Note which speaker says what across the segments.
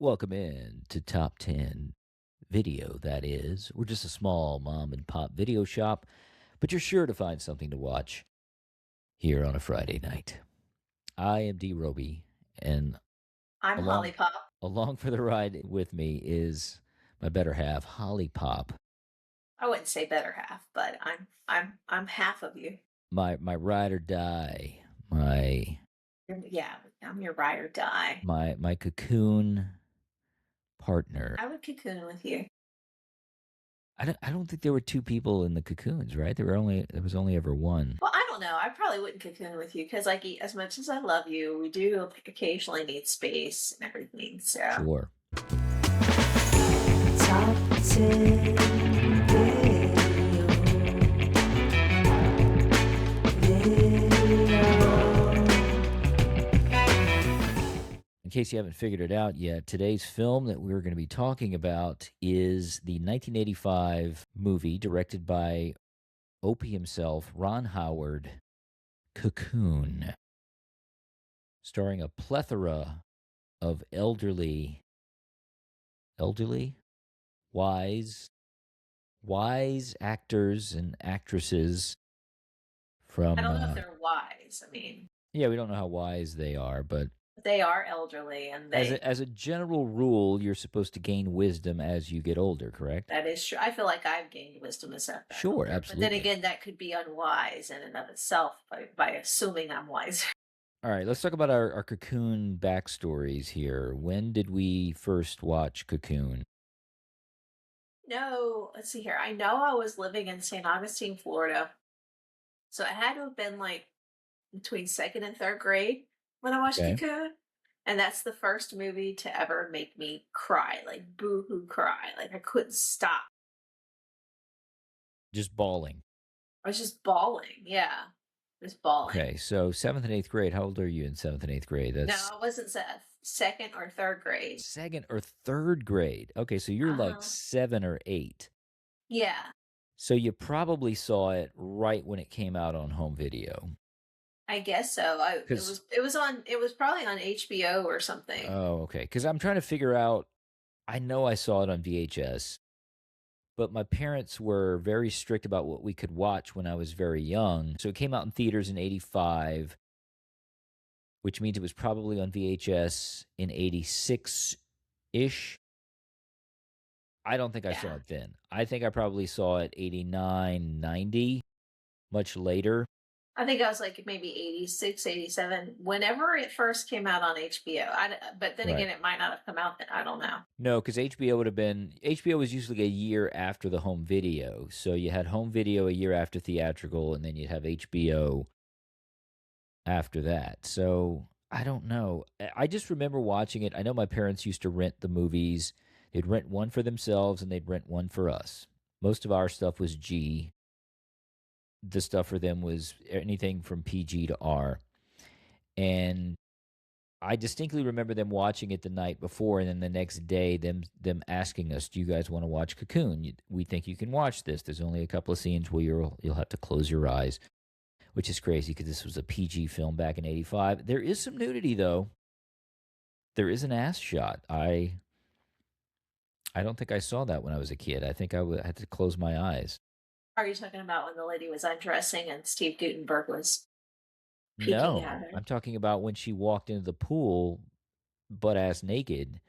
Speaker 1: Welcome in to Top 10 Video, that is. We're just a small mom and pop video shop, but you're sure to find something to watch here on a Friday night. I am D. Roby, and
Speaker 2: I'm
Speaker 1: along
Speaker 2: Hollipop.
Speaker 1: along for the ride with me is my better half, Hollipop,
Speaker 2: I wouldn't say better half, but I'm half of you.
Speaker 1: my ride or die, my
Speaker 2: Yeah, I'm your ride or die.
Speaker 1: my cocoon partner.
Speaker 2: I would cocoon with you.
Speaker 1: I don't think there were two people in the cocoons, right? There was only ever one.
Speaker 2: Well, I don't know. I probably wouldn't cocoon with you because, like, as much as I love you, we do occasionally need space and everything. So,
Speaker 1: Sure.
Speaker 2: top 10
Speaker 1: In case you haven't figured it out yet, today's film that we're going to be talking about is the 1985 movie directed by Opie himself, Ron Howard, Cocoon, starring a plethora of elderly, wise, wise actors and actresses
Speaker 2: I
Speaker 1: from,
Speaker 2: don't know if they're wise. I mean,
Speaker 1: yeah, we don't know how wise they are, but
Speaker 2: they are elderly, and
Speaker 1: as a general rule, you're supposed to gain wisdom as you get older, correct?
Speaker 2: that is true. I feel like I've gained wisdom as I've gotten
Speaker 1: Sure,
Speaker 2: older, but then
Speaker 1: absolutely.
Speaker 2: again, that could be unwise in and of itself by assuming I'm wise.
Speaker 1: All right, let's talk about our Cocoon backstories here. When did we first watch Cocoon?
Speaker 2: No, let's see here. I know I was living in St. Augustine, Florida, so it had to have been like between second and third grade when I watched
Speaker 1: Okay.
Speaker 2: Cocoon. And that's the first movie to ever make me cry, like boo-hoo cry. Like I couldn't stop.
Speaker 1: Just bawling.
Speaker 2: I was just bawling. Yeah. Just bawling.
Speaker 1: Okay, so seventh and eighth grade. How old are you in seventh and eighth grade?
Speaker 2: No,
Speaker 1: That's
Speaker 2: I wasn't second or third grade.
Speaker 1: second or third grade. Okay, so you're like
Speaker 2: Uh-huh.
Speaker 1: 7 or 8.
Speaker 2: Yeah.
Speaker 1: So you probably saw it right when it came out on home video.
Speaker 2: I guess so. I it
Speaker 1: Because,
Speaker 2: was it was on it was probably on HBO or something.
Speaker 1: oh, okay. Because I'm trying to figure out, I know I saw it on VHS, but my parents were very strict about what we could watch when I was very young. So it came out in theaters in 85, which means it was probably on VHS in 86 ish. I don't think I saw
Speaker 2: Yeah.
Speaker 1: it then. I think I probably saw it 89, 90, much later.
Speaker 2: I think I was like maybe 86, 87. Whenever it first came out on HBO. But then
Speaker 1: Right.
Speaker 2: again, it might not have come out then. I don't know.
Speaker 1: No, because HBO was usually a year after the home video. So you had home video a year after theatrical, and then you'd have HBO after that. So I don't know. I just remember watching it. I know my parents used to rent the movies. They'd rent one for themselves and they'd rent one for us. Most of our stuff was G. The stuff for them was anything from PG to R. And I distinctly remember them watching it the night before, and then the next day them asking us, "Do you guys want to watch Cocoon? We think you can watch this. There's only a couple of scenes where you'll have to close your eyes," which is crazy because this was a PG film back in '85. There is some nudity though. There is an ass shot. I don't think I saw that when I was a kid. I think had to close my eyes.
Speaker 2: Are you talking about when the lady was undressing and Steve Gutenberg was peeking at
Speaker 1: No,
Speaker 2: her?
Speaker 1: I'm talking about when she walked into the pool butt ass naked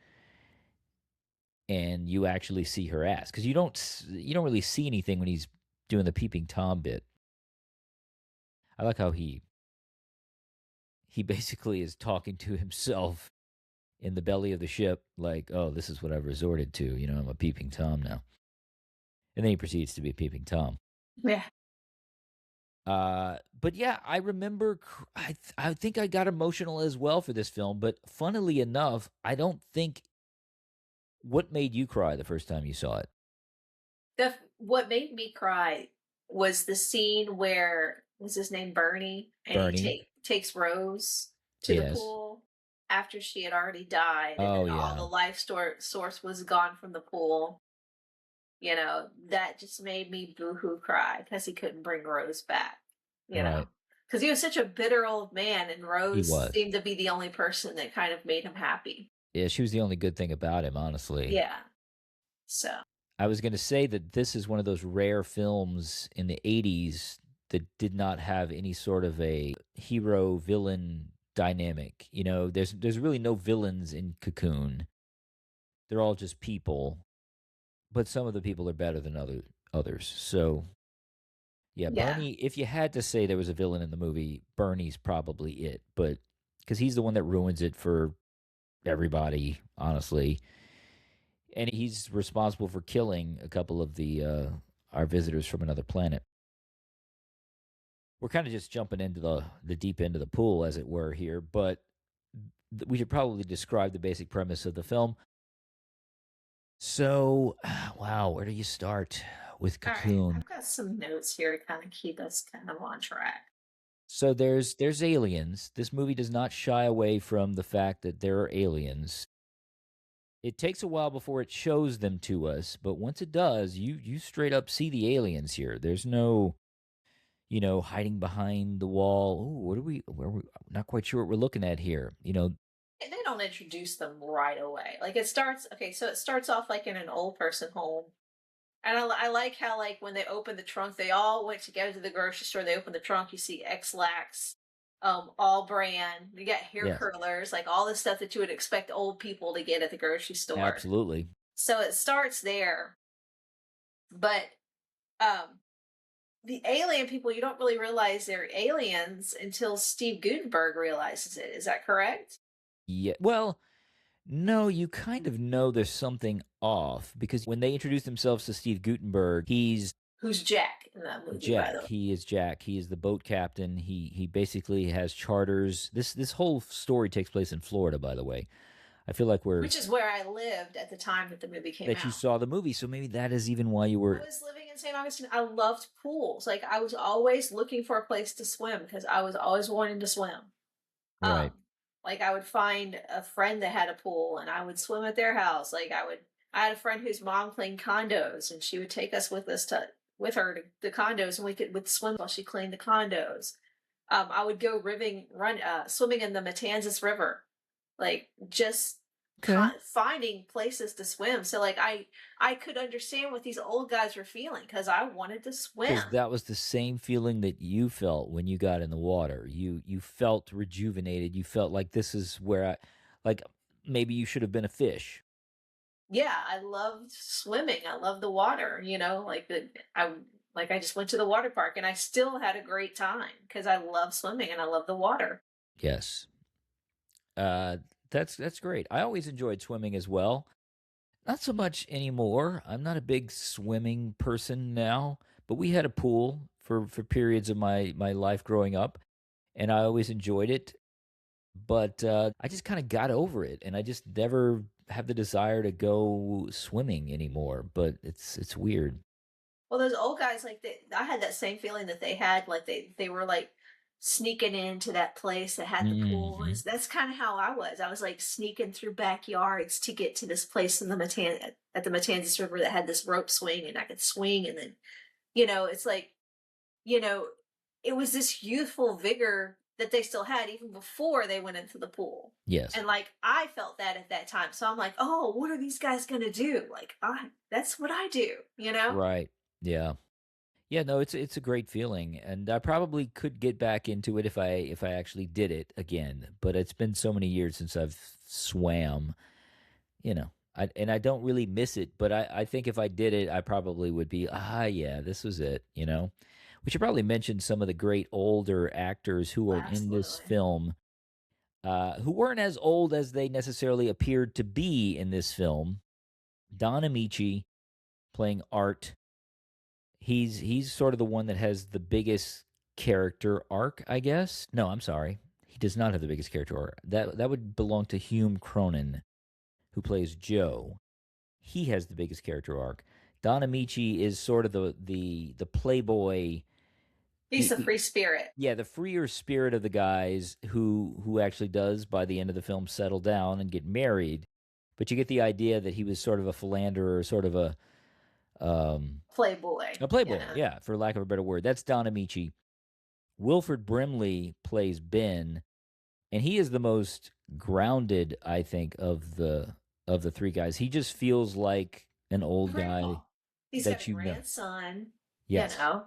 Speaker 1: and you actually see her ass because you don't really see anything when he's doing the peeping tom bit. I like how he basically is talking to himself in the belly of the ship, like, "Oh, this is what I've resorted to. I'm a peeping tom now," and then he proceeds to be a peeping tom.
Speaker 2: Yeah.
Speaker 1: But yeah, I remember. I think I got emotional as well for this film. But funnily enough, I don't think. What made you cry the first time you saw it?
Speaker 2: What made me cry was the scene where was his name Bernie, and he
Speaker 1: Bernie.
Speaker 2: takes Rose to the
Speaker 1: Yes.
Speaker 2: pool after she had already died, and
Speaker 1: Oh
Speaker 2: then all the
Speaker 1: yeah.
Speaker 2: source was gone from the pool. That just made me boohoo cry because he couldn't bring Rose back. You
Speaker 1: Right.
Speaker 2: know, because he was such a bitter old man, and
Speaker 1: He
Speaker 2: Rose
Speaker 1: was.
Speaker 2: seemed to be the only person that kind of made him happy.
Speaker 1: Yeah, she was the only good thing about him, honestly.
Speaker 2: Yeah. So
Speaker 1: I was going to say that this is one of those rare films in the 80s that did not have any sort of a hero villain dynamic. You know, there's really no villains in Cocoon. They're all just people, but some of the people are better than others. So, yeah,
Speaker 2: yeah.
Speaker 1: Bernie, if you had to say there was a villain in the movie, Bernie's probably it, but cuz he's the one that ruins it for everybody, honestly. And he's responsible for killing a couple of the our visitors from another planet. We're kind of just jumping into the deep end of the pool, as it were, here, but we should probably describe the basic premise of the film. So, wow, where do you start with
Speaker 2: All right.
Speaker 1: Cocoon?
Speaker 2: I've got some notes here to kind of keep us kind of on track.
Speaker 1: So there's aliens. This movie does not shy away from the fact that there are aliens. It takes a while before it shows them to us, but once it does, you straight up see the aliens here. There's no, hiding behind the wall. Ooh, what are we? Where we? Not quite sure what we're looking at here.
Speaker 2: And they don't introduce them right away. Like it starts, okay, so it starts off like in an old person home. And I like how, like, when they open the trunk, they all went together to the grocery store. They open the trunk, you see X-Lax, all brand. You got hair
Speaker 1: Yes,
Speaker 2: curlers, like all the stuff that you would expect old people to get at the grocery store.
Speaker 1: absolutely.
Speaker 2: So it starts there. But um, the alien people, you don't really realize they're aliens until Steve Gutenberg realizes it. Is that correct?
Speaker 1: Yeah. Well, no, you kind of know there's something off because when they introduce themselves to Steve Gutenberg, he's
Speaker 2: Who's Jack in that movie, by the
Speaker 1: Jack.
Speaker 2: way?
Speaker 1: He is Jack. He is the boat captain. He basically has charters. This whole story takes place in Florida, by the way. I feel like we're
Speaker 2: Which is where I lived at the time that the movie came
Speaker 1: that you
Speaker 2: out.
Speaker 1: saw the movie, so maybe that is even why you
Speaker 2: I
Speaker 1: were
Speaker 2: was living in St. Augustine. I loved pools. Like I was always looking for a place to swim because I was always wanting to swim.
Speaker 1: right.
Speaker 2: Like I would find a friend that had a pool and I would swim at their house. I had a friend whose mom cleaned condos and she would take us with her to the condos and we would swim while she cleaned the condos. I would go swimming in the Matanzas River, like just
Speaker 1: Okay.
Speaker 2: finding places to swim. So like I could understand what these old guys were feeling because I wanted to
Speaker 1: Because
Speaker 2: swim.
Speaker 1: that was the same feeling that you felt when you got in the water. You felt rejuvenated. You felt like this is where like maybe you should have been a fish.
Speaker 2: Yeah, I loved swimming. I love the water. I I just went to the water park and I still had a great time because I love swimming and I love the water.
Speaker 1: Yes. Uh, that's great. I always enjoyed swimming as well. Not so much anymore. I'm not a big swimming person now, but we had a pool for periods of my life growing up, and I always enjoyed it. But I just kind of got over it, and I just never have the desire to go swimming anymore. But it's weird.
Speaker 2: Well, those old guys, I had that same feeling that they had. Like they were like sneaking into that place that had the pool.
Speaker 1: Hmm.
Speaker 2: That's kind of how I was. I was like sneaking through backyards to get to this place in at the Matanzas River that had this rope swing, and I could swing. And then it's like you know, it was this youthful vigor that they still had even before they went into the pool.
Speaker 1: Yes.
Speaker 2: And like I felt that at that time. So I'm like, oh, what are these guys gonna do? Like that's what I do, you know?
Speaker 1: Right. Yeah. Yeah, no, it's a great feeling, and I probably could get back into it if I actually did it again. But it's been so many years since I've swam, and I don't really miss it. But I think if I did it, I probably would be yeah, this was it. We should probably mention some of the great older actors who are in this
Speaker 2: Absolutely.
Speaker 1: film, who weren't as old as they necessarily appeared to be in this film. Don Amici playing Art. He's sort of the one that has the biggest character arc, I guess. No, I'm sorry. He does not have the biggest character arc. That would belong to Hume Cronin, who plays Joe. He has the biggest character arc. Don Amici is sort of the playboy,
Speaker 2: He's a free spirit.
Speaker 1: yeah, the freer spirit of the guys who actually does by the end of the film settle down and get married. But you get the idea that he was sort of a philanderer, sort of um,
Speaker 2: Playboy,
Speaker 1: a playboy, yeah, for lack of a better word. That's Don Amici. Wilford Brimley plays Ben. and he is the most grounded, I think, of the three guys. He just feels like an old guy
Speaker 2: Grandpa. He's got
Speaker 1: that
Speaker 2: a
Speaker 1: you know.
Speaker 2: grandson, you
Speaker 1: Yes,
Speaker 2: know.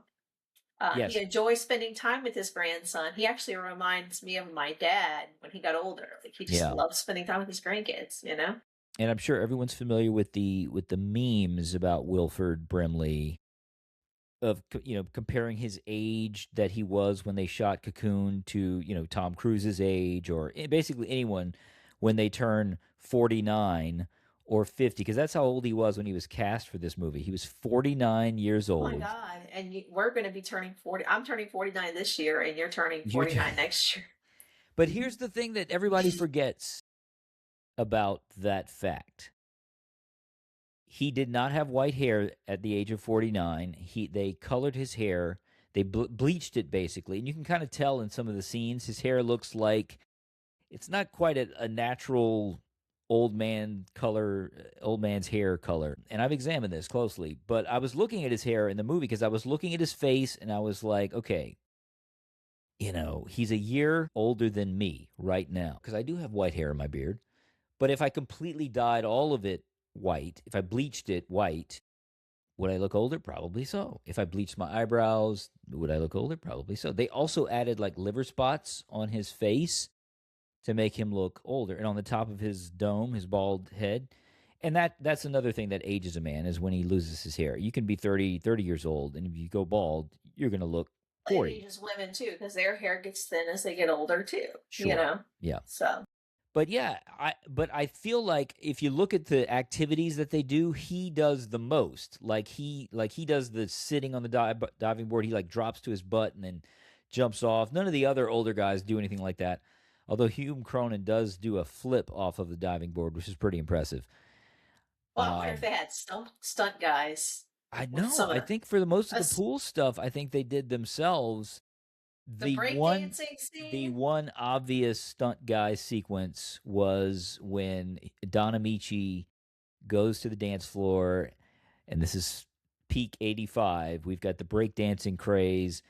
Speaker 2: He
Speaker 1: yes,
Speaker 2: enjoys spending time with his grandson. He actually reminds me of my dad when he got older. Like he just
Speaker 1: yeah.
Speaker 2: loves spending time with his grandkids, you know?
Speaker 1: And I'm sure everyone's familiar with the memes about Wilford Brimley of comparing his age that he was when they shot Cocoon to Tom Cruise's age, or basically anyone when they turn 49 or 50, because that's how old he was when he was cast for this movie. He was 49 years
Speaker 2: Oh my
Speaker 1: old.
Speaker 2: God. And we're going to be turning 40. I'm turning 49 this year, and you're turning
Speaker 1: You're
Speaker 2: 49 next year.
Speaker 1: but here's the thing that everybody forgets about that fact. He did not have white hair at the age of 49. They colored his hair. They bleached it basically, and you can kind of tell in some of the scenes his hair looks like it's not quite a natural old man color, old man's hair color. And I've examined this closely, but I was looking at his hair in the movie because I was looking at his face and I was like, okay, he's a year older than me right now because I do have white hair in my beard. But if I completely dyed all of it white, if I bleached it white, would I look older? Probably so. If I bleached my eyebrows, would I look older? Probably so. They also added like liver spots on his face to make him look older, and on the top of his dome, his bald head. And that's another thing that ages a man is when he loses his hair. You can be 30 years old, and if you go bald, you're going to look
Speaker 2: It
Speaker 1: 40.
Speaker 2: ages women too, because their hair gets thin as they get older too, you
Speaker 1: Sure.
Speaker 2: know?
Speaker 1: Yeah.
Speaker 2: So,
Speaker 1: But yeah, I feel like if you look at the activities that they do, he does the most. Like he does the sitting on the diving board. He like drops to his butt and then jumps off. None of the other older guys do anything like that. Although Hume Cronin does do a flip off of the diving board, which is pretty impressive.
Speaker 2: well, I wonder if they had stunt guys
Speaker 1: I
Speaker 2: with
Speaker 1: know.
Speaker 2: some of
Speaker 1: I think for the most of the
Speaker 2: us
Speaker 1: pool stuff, I think they did themselves.
Speaker 2: the
Speaker 1: The one
Speaker 2: breakdancing
Speaker 1: the
Speaker 2: scene.
Speaker 1: one obvious stunt guy sequence was when Don Amici goes to the dance floor, and this is peak 85. We've got the breakdancing craze,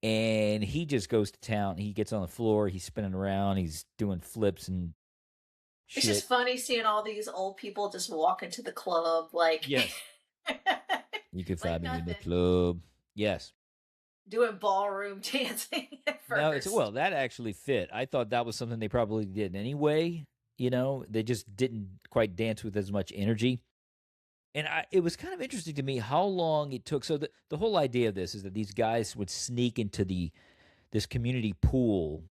Speaker 1: and he just goes to town. He gets on the floor, he's spinning around, he's doing flips and
Speaker 2: It's
Speaker 1: shit.
Speaker 2: just funny seeing all these old people just walk into the club like
Speaker 1: Yes. You can
Speaker 2: like
Speaker 1: find me in the
Speaker 2: nothing,
Speaker 1: club. Yes.
Speaker 2: doing ballroom dancing at
Speaker 1: No,
Speaker 2: first.
Speaker 1: that actually fit. I thought that was something they probably did anyway. They just didn't quite dance with as much energy. And it was kind of interesting to me how long it took. So the whole idea of this is that these guys would sneak into this community pool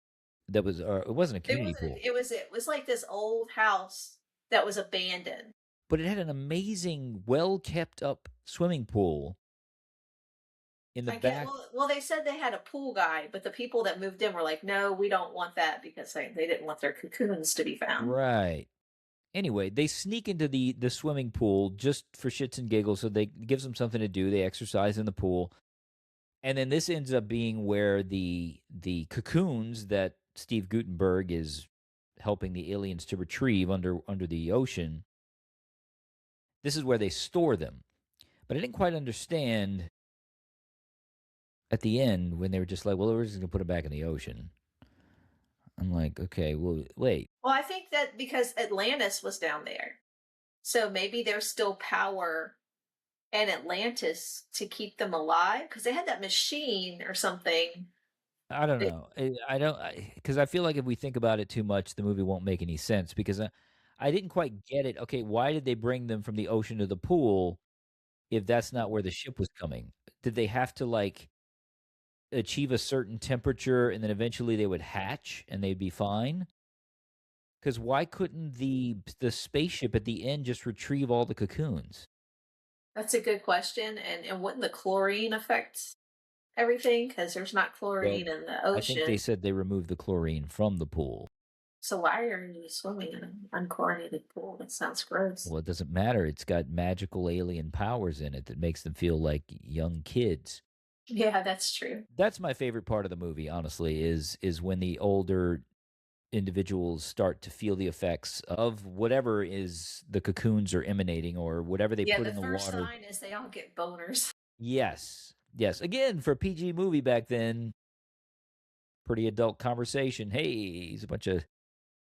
Speaker 1: that was, or it wasn't a
Speaker 2: It
Speaker 1: community
Speaker 2: wasn't.
Speaker 1: pool,
Speaker 2: It was like this old house that was abandoned.
Speaker 1: but it had an amazing, well kept up swimming pool in the
Speaker 2: I get
Speaker 1: back.
Speaker 2: well. They said they had a pool guy, but the people that moved in were like, "No, we don't want that," because they didn't want their cocoons to be found.
Speaker 1: Right. Anyway, they sneak into the swimming pool just for shits and giggles. So they gives them something to do. They exercise in the pool, and then this ends up being where the cocoons that Steve Gutenberg is helping the aliens to retrieve under the ocean. This is where they store them. But I didn't quite understand at the end when they were just like, "Well, we're just gonna put it back in the ocean." I'm like, "Okay, well, wait."
Speaker 2: Well, I think that because Atlantis was down there, so maybe there's still power in Atlantis to keep them alive because they had that machine or something.
Speaker 1: I don't
Speaker 2: That,
Speaker 1: know. I don't because I feel like if we think about it too much, the movie won't make any sense. Because I didn't quite get it. Okay, why did they bring them from the ocean to the pool if that's not where the ship was coming? Did they have to like achieve a certain temperature and then eventually they would hatch and they'd be fine? Because why couldn't the spaceship at the end just retrieve all the cocoons?
Speaker 2: that's a good question. And wouldn't the chlorine affect everything? Because there's not
Speaker 1: Well,
Speaker 2: chlorine in the
Speaker 1: I think they
Speaker 2: ocean.
Speaker 1: said they removed the chlorine from the pool.
Speaker 2: So why are you swimming in an unchlorinated pool? That sounds gross.
Speaker 1: Well, it doesn't matter. It's got magical alien powers in it that makes them feel like young kids.
Speaker 2: Yeah, that's true.
Speaker 1: That's my favorite part of the movie, honestly, is when the older individuals start to feel the effects of whatever is the cocoons are emanating or whatever they
Speaker 2: Yeah,
Speaker 1: put
Speaker 2: the
Speaker 1: in the
Speaker 2: first
Speaker 1: water.
Speaker 2: sign is they all get boners.
Speaker 1: Yes. Yes. Again, for a PG movie back then, pretty adult conversation. Hey, he's a bunch of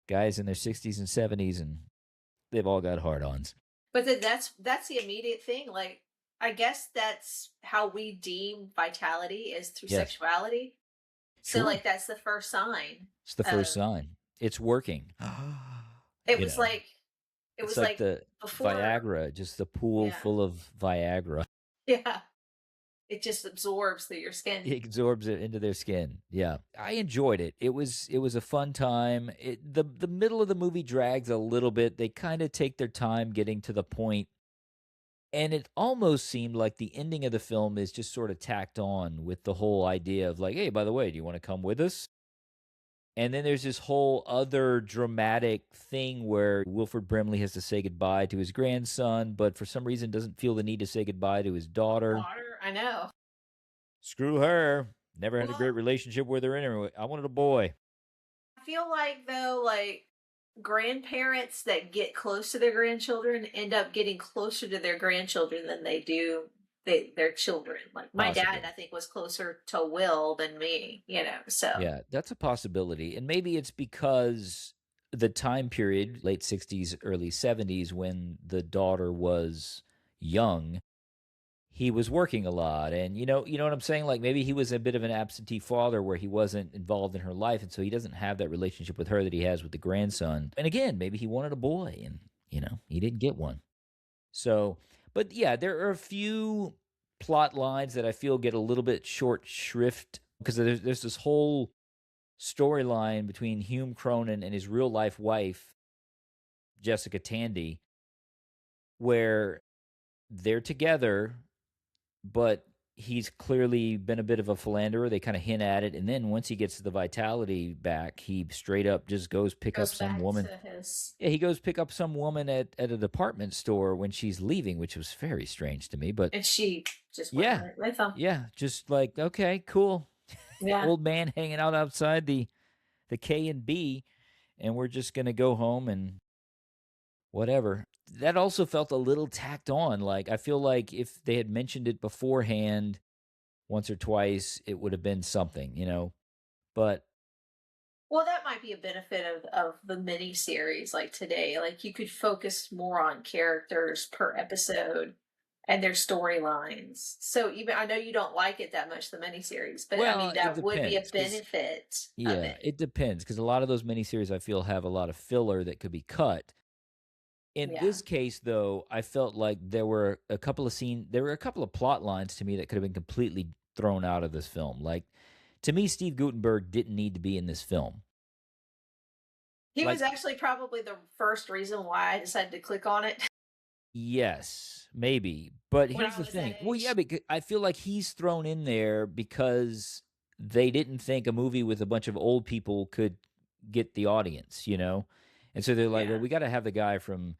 Speaker 1: guys in their 60s and 70s, and they've all got hard-ons.
Speaker 2: But then that's the immediate thing. Like, I guess that's how we deem vitality is through
Speaker 1: Yes.
Speaker 2: sexuality. So,
Speaker 1: Sure.
Speaker 2: like, that's the first sign.
Speaker 1: It's the first sign. It's working.
Speaker 2: It
Speaker 1: You
Speaker 2: was
Speaker 1: know,
Speaker 2: like it
Speaker 1: it's
Speaker 2: was
Speaker 1: like
Speaker 2: like
Speaker 1: the
Speaker 2: before.
Speaker 1: Viagra, just the pool
Speaker 2: Yeah.
Speaker 1: full of Viagra.
Speaker 2: Yeah. It just absorbs through your skin.
Speaker 1: It absorbs it into their skin. Yeah, I enjoyed it. It was a fun time. The middle of the movie drags a little bit. They kind of take their time getting to the point, and it almost seemed like the ending of the film is just sort of tacked on with the whole idea of like, hey, by the way, do you want to come with us? And then there's this whole other dramatic thing where Wilford Brimley has to say goodbye to his grandson, but for some reason doesn't feel the need to say goodbye to his daughter.
Speaker 2: I know.
Speaker 1: Screw her. Never had a
Speaker 2: Well,
Speaker 1: great relationship with her anyway. I wanted a boy.
Speaker 2: I feel like though, like grandparents that get close to their grandchildren end up getting closer to their grandchildren than they do their children. Like my
Speaker 1: Possibly.
Speaker 2: dad, I think, was closer to Will than me. So
Speaker 1: Yeah, that's a possibility. And maybe it's because the time period, late 60s, early 70s, when the daughter was young, he was working a lot. And you know what I'm saying? Like maybe he was a bit of an absentee father where he wasn't involved in her life. And so he doesn't have that relationship with her that he has with the grandson. And again, maybe he wanted a boy and, he didn't get one. So, but yeah, there are a few plot lines that I feel get a little bit short shrift because there's this whole storyline between Hume Cronin and his real life wife, Jessica Tandy, where they're together, but he's clearly been a bit of a philanderer. They kind of hint at it. And then once he gets the vitality back, he straight up just goes pick up some woman. Yeah, he goes pick up some woman at a department store when she's leaving, which was very strange to me. But
Speaker 2: and she just went with him.
Speaker 1: Yeah, just like, okay, cool.
Speaker 2: Yeah.
Speaker 1: Old man hanging out outside the K&B, and we're just going to go home and whatever. That also felt a little tacked on. Like, I feel like if they had mentioned it beforehand once or twice, it would have been something, But
Speaker 2: well, that might be a benefit of the mini series like today. Like you could focus more on characters per episode and their storylines. So even I know you don't like it that much, the miniseries, but I mean that would be a benefit.
Speaker 1: Yeah, it depends because a lot of those miniseries I feel have a lot of filler that could be cut. In this case, though, I felt like there were a couple of plot lines to me that could have been completely thrown out of this film. Like, to me, Steve Guttenberg didn't need to be in this film.
Speaker 2: He was actually probably the first reason why I decided to click on it.
Speaker 1: Yes, maybe. But here's the thing. Well, yeah, because I feel like he's thrown in there because they didn't think a movie with a bunch of old people could get the audience, And so they're like, well, we got to have the guy from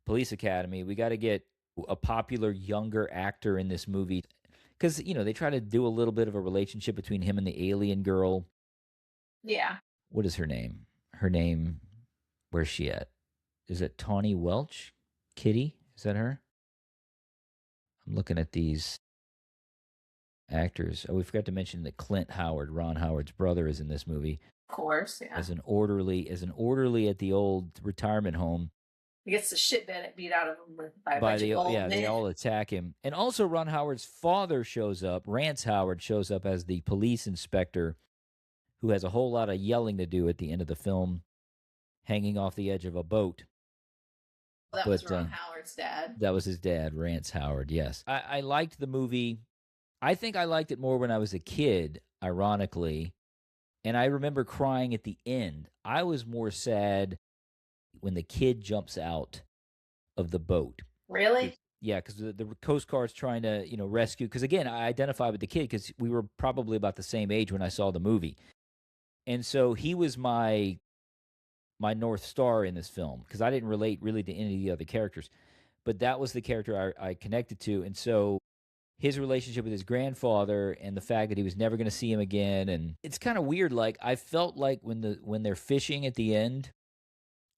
Speaker 1: Police Academy. We got to get a popular younger actor in this movie. Because, they try to do a little bit of a relationship between him and the alien girl.
Speaker 2: Yeah.
Speaker 1: What is her name? Where's she at? Is it Tawny Welch? Kitty? Is that her? I'm looking at these actors. Oh, we forgot to mention that Clint Howard, Ron Howard's brother, is in this movie.
Speaker 2: Of course, yeah.
Speaker 1: As an orderly at the old retirement home.
Speaker 2: He gets the shit beat out of him by a bunch of old men.
Speaker 1: They all attack him. And also Ron Howard's father shows up. Rance Howard shows up as the police inspector who has a whole lot of yelling to do at the end of the film, hanging off the edge of a boat.
Speaker 2: That was Ron Howard's dad.
Speaker 1: That was his dad, Rance Howard, yes. I liked the movie. I think I liked it more when I was a kid, ironically. And I remember crying at the end. I was more sad when the kid jumps out of the boat.
Speaker 2: Really?
Speaker 1: Yeah, because the Coast Guard's trying to, rescue. Because again, I identify with the kid because we were probably about the same age when I saw the movie. And so he was my North Star in this film because I didn't relate really to any of the other characters. But that was the character I connected to. And so his relationship with his grandfather and the fact that he was never going to see him again. And it's kind of weird. Like, I felt like when they're fishing at the end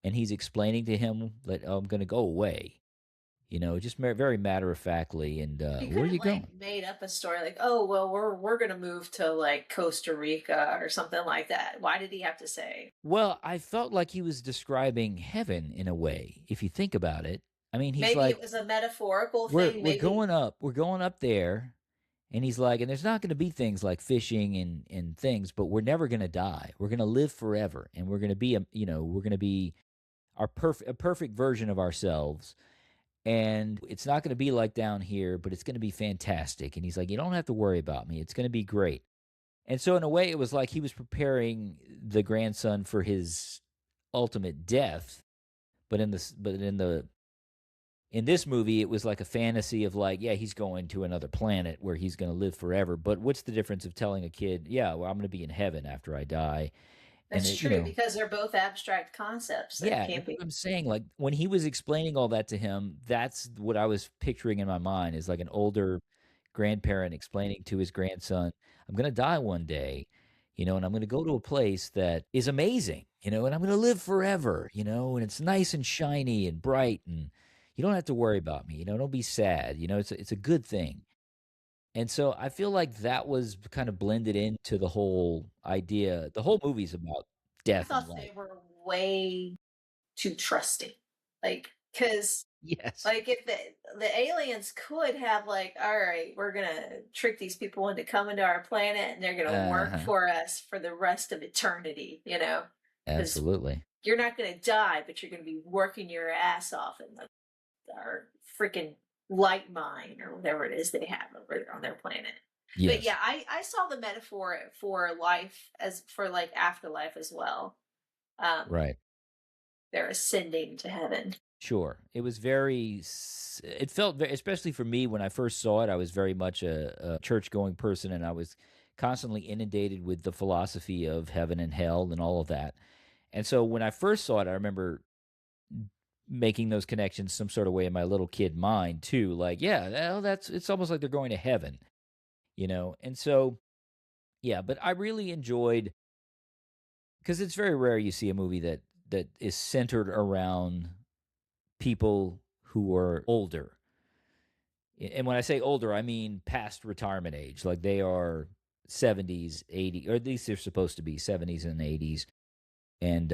Speaker 1: and he's explaining to him that, oh, I'm going to go away. just very matter of factly. And
Speaker 2: You
Speaker 1: where
Speaker 2: could
Speaker 1: are
Speaker 2: have
Speaker 1: you
Speaker 2: like
Speaker 1: going?
Speaker 2: made up a story like, oh well, we're gonna move to like Costa Rica or something like that. Why did he have to say?
Speaker 1: Well, I felt like he was describing heaven in a way, if you think about it. I mean, he's
Speaker 2: Maybe it
Speaker 1: like,
Speaker 2: was a metaphorical
Speaker 1: we're
Speaker 2: thing.
Speaker 1: we're
Speaker 2: Maybe
Speaker 1: going up, we're going up there, and he's like, and there's not going to be things like fishing and things, but we're never going to die. We're going to live forever, and we're going to be we're going to be a perfect version of ourselves. And it's not going to be like down here, but it's going to be fantastic. And he's like, you don't have to worry about me. It's going to be great. And so in a way, it was like he was preparing the grandson for his ultimate death. But in this movie, it was like a fantasy of like, yeah, he's going to another planet where he's going to live forever. But what's the difference of telling a kid, yeah, well, I'm going to be in heaven after I die? And
Speaker 2: that's true because they're both abstract concepts that
Speaker 1: yeah,
Speaker 2: can't
Speaker 1: that's
Speaker 2: be.
Speaker 1: what I'm saying. Like when he was explaining all that to him, that's what I was picturing in my mind is like an older grandparent explaining to his grandson, I'm going to die one day, and I'm going to go to a place that is amazing, and I'm going to live forever, and it's nice and shiny and bright and you don't have to worry about me, don't be sad, it's a good thing. And so I feel like that was kind of blended into the whole idea. The whole movie's about
Speaker 2: I
Speaker 1: death and
Speaker 2: thought
Speaker 1: life.
Speaker 2: they were way too trusting, like because
Speaker 1: Yes.
Speaker 2: like if the aliens could have like, all right, we're gonna trick these people into coming to our planet and they're gonna work
Speaker 1: Uh-huh.
Speaker 2: for us for the rest of eternity, because
Speaker 1: Absolutely.
Speaker 2: you're not gonna die, but you're gonna be working your ass off in our freaking light mine or whatever it is they have over there on their planet. But yeah,
Speaker 1: Yes.
Speaker 2: I saw the metaphor for life as for like afterlife as well. Um,
Speaker 1: Right.
Speaker 2: they're ascending to heaven.
Speaker 1: Sure. It was it felt very, especially for me when I first saw it, I was very much a church going person and I was constantly inundated with the philosophy of heaven and hell and all of that. And so when I first saw it, I remember making those connections some sort of way in my little kid mind too. Like, yeah, well, it's almost like they're going to heaven. And so, yeah, but I really enjoyed because it's very rare you see a movie that is centered around people who are older. And when I say older, I mean past retirement age. Like they are 70s, 80s, or at least they're supposed to be 70s and 80s. And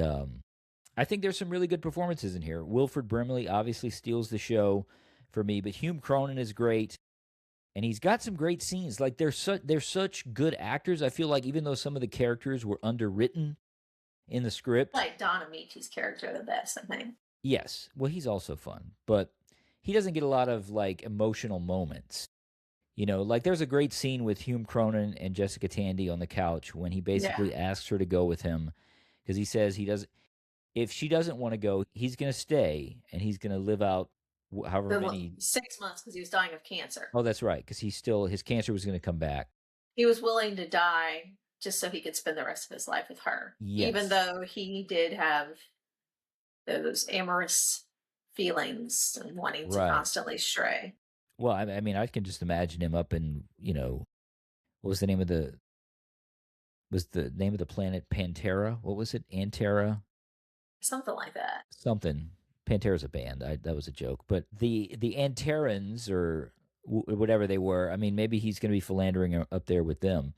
Speaker 1: I think there's some really good performances in here. Wilford Brimley obviously steals the show for me, but Hume Cronin is great. And he's got some great scenes. Like they're such good actors. I feel like even though some of the characters were underwritten in the script,
Speaker 2: Like Don Amici's character the best, I think.
Speaker 1: yes, well, he's also fun, but he doesn't get a lot of like emotional moments. Like there's a great scene with Hume Cronin and Jessica Tandy on the couch when he
Speaker 2: Yeah.
Speaker 1: basically asks her to go with him because he says he does if she doesn't want to go, he's going to stay and he's going to live out however
Speaker 2: The
Speaker 1: many.
Speaker 2: 6 months because he was dying of cancer.
Speaker 1: Oh, that's right, because his cancer was going to come back.
Speaker 2: He was willing to die just so he could spend the rest of his life with her, even
Speaker 1: Yes,
Speaker 2: though he did have those amorous feelings and wanting to
Speaker 1: right.
Speaker 2: constantly stray.
Speaker 1: Well, I mean, I can just imagine him up in what was the name of the planet Pantera? What was it? Antera?
Speaker 2: Something like that.
Speaker 1: Something. Pantera's a band. That was a joke. But the Anterans or whatever they were. I mean, maybe he's going to be philandering up there with them.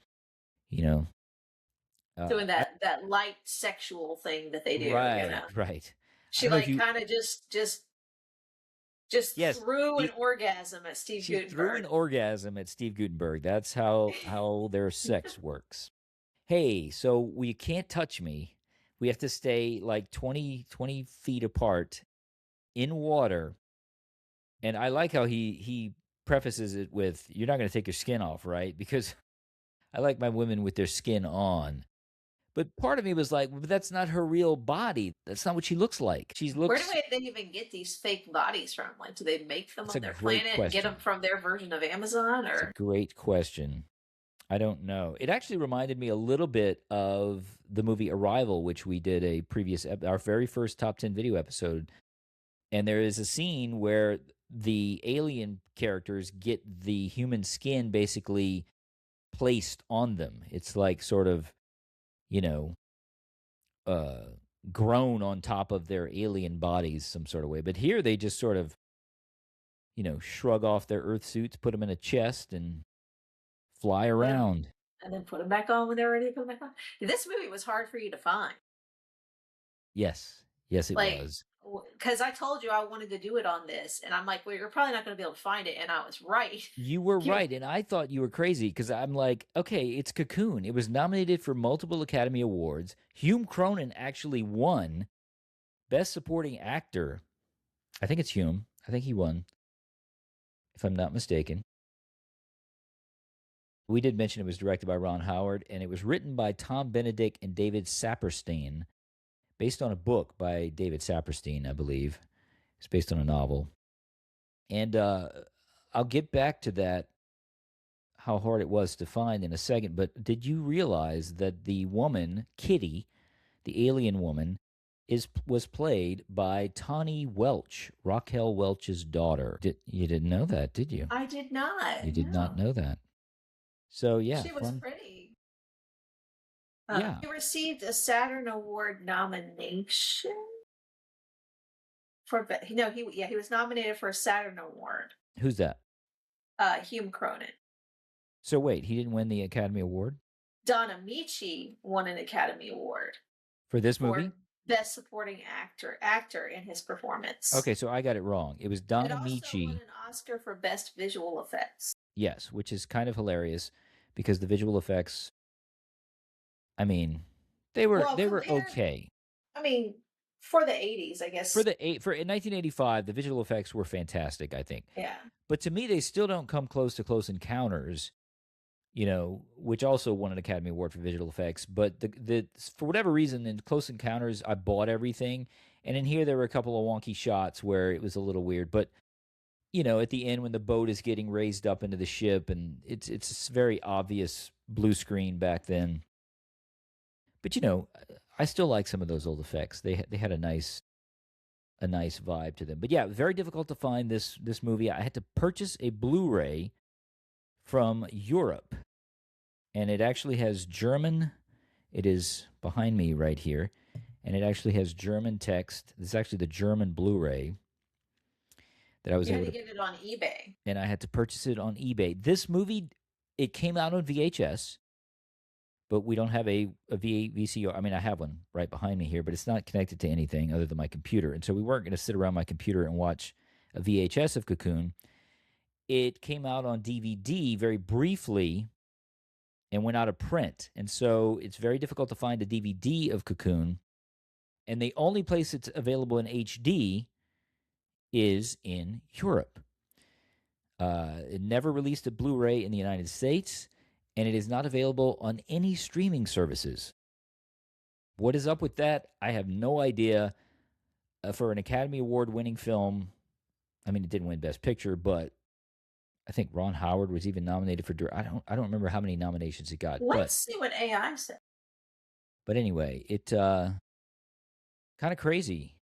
Speaker 1: You know.
Speaker 2: Doing
Speaker 1: I,
Speaker 2: that light sexual thing that they do.
Speaker 1: right. Right. I
Speaker 2: She
Speaker 1: don't know if
Speaker 2: like
Speaker 1: you.
Speaker 2: kind of just
Speaker 1: Yes.
Speaker 2: threw an
Speaker 1: He,
Speaker 2: orgasm at Steve
Speaker 1: she threw
Speaker 2: Gutenberg.
Speaker 1: an orgasm at Steve Gutenberg. That's how their sex works. Hey, so we can't touch me. We have to stay like 20 feet apart in water. And I like how he prefaces it with, "You're not going to take your skin off, right?" Because I like my women with their skin on. But part of me was like, but that's not her real body. That's not what she looks like. She
Speaker 2: Where do
Speaker 1: looks.
Speaker 2: they even get these fake bodies from? Like, do they make them
Speaker 1: That's
Speaker 2: on
Speaker 1: a
Speaker 2: their
Speaker 1: great
Speaker 2: planet and get them
Speaker 1: question.
Speaker 2: from their version of Amazon,
Speaker 1: It's a
Speaker 2: or
Speaker 1: great question. I don't know. It actually reminded me a little bit of the movie Arrival, which we did our very first top 10 video episode. And there is a scene where the alien characters get the human skin basically placed on them. It's like sort of, you know, uh, grown on top of their alien bodies some sort of way. But here they just sort of shrug off their Earth suits, put them in a chest, and fly
Speaker 2: Put 'em
Speaker 1: around.
Speaker 2: and then put them back on when they're ready to put 'em back on. This movie was hard for you to find.
Speaker 1: Yes, yes, it
Speaker 2: Like,
Speaker 1: was.
Speaker 2: because I told you I wanted to do it on this, and I'm like, well, you're probably not going to be able to find it, and I was right.
Speaker 1: You were
Speaker 2: You,
Speaker 1: right, and I thought you were crazy because I'm like, okay, it's Cocoon. It was nominated for multiple Academy Awards. Hume Cronin actually won Best Supporting Actor. I think it's Hume. I think he won, if I'm not mistaken. We did mention it was directed by Ron Howard, and it was written by Tom Benedict and David Saperstein, based on a book by David Saperstein, I believe. It's based on a novel. And I'll get back to that, how hard it was to find in a second. But did you realize that the woman, Kitty, the alien woman, was played by Tawny Welch, Raquel Welch's daughter? You didn't know that, did you?
Speaker 2: I did not.
Speaker 1: You did not
Speaker 2: No,
Speaker 1: know that. So yeah,
Speaker 2: she was
Speaker 1: fun.
Speaker 2: pretty.
Speaker 1: Yeah.
Speaker 2: He received a Saturn Award nomination for. No, he was nominated for a Saturn Award.
Speaker 1: Who's that?
Speaker 2: Hume Cronin.
Speaker 1: So wait, he didn't win the Academy Award
Speaker 2: Don Amici won an Academy Award
Speaker 1: for this movie?
Speaker 2: for Best Supporting Actor in his performance.
Speaker 1: Okay, so I got it wrong. It was Don
Speaker 2: It also won
Speaker 1: Amici.
Speaker 2: an Oscar for Best Visual Effects.
Speaker 1: Yes, which is kind of hilarious because the visual effects, I mean, they were okay.
Speaker 2: I mean, for the 80s, I guess.
Speaker 1: For in 1985, the visual effects were fantastic, I think.
Speaker 2: Yeah.
Speaker 1: But to me, they still don't come close to Close Encounters, which also won an Academy Award for visual effects. But the for whatever reason, in Close Encounters, I bought everything, and in here there were a couple of wonky shots where it was a little weird. But at the end when the boat is getting raised up into the ship, and it's very obvious blue screen back then. But I still like some of those old effects. They had a nice vibe to them. But yeah, very difficult to find this movie. I had to purchase a Blu-ray from Europe, and it actually has German. It is behind me right here, and it actually has German text. This is actually the German Blu-ray that I was
Speaker 2: You
Speaker 1: able
Speaker 2: had
Speaker 1: to
Speaker 2: to get it on eBay.
Speaker 1: and I had to purchase it on eBay. This movie, it came out on VHS, but we don't have a VCR. I mean, I have one right behind me here, but it's not connected to anything other than my computer. And so we weren't going to sit around my computer and watch a VHS of Cocoon. It came out on DVD very briefly and went out of print. And so it's very difficult to find a DVD of Cocoon. And the only place it's available in HD is in Europe. It never released a Blu-ray in the United States, and it is not available on any streaming services. What is up with that? I have no idea. For an Academy Award-winning film, I mean, it didn't win Best Picture, but I think Ron Howard was even nominated for. I don't remember how many nominations it got.
Speaker 2: Let's see what AI said.
Speaker 1: But anyway, it kind of crazy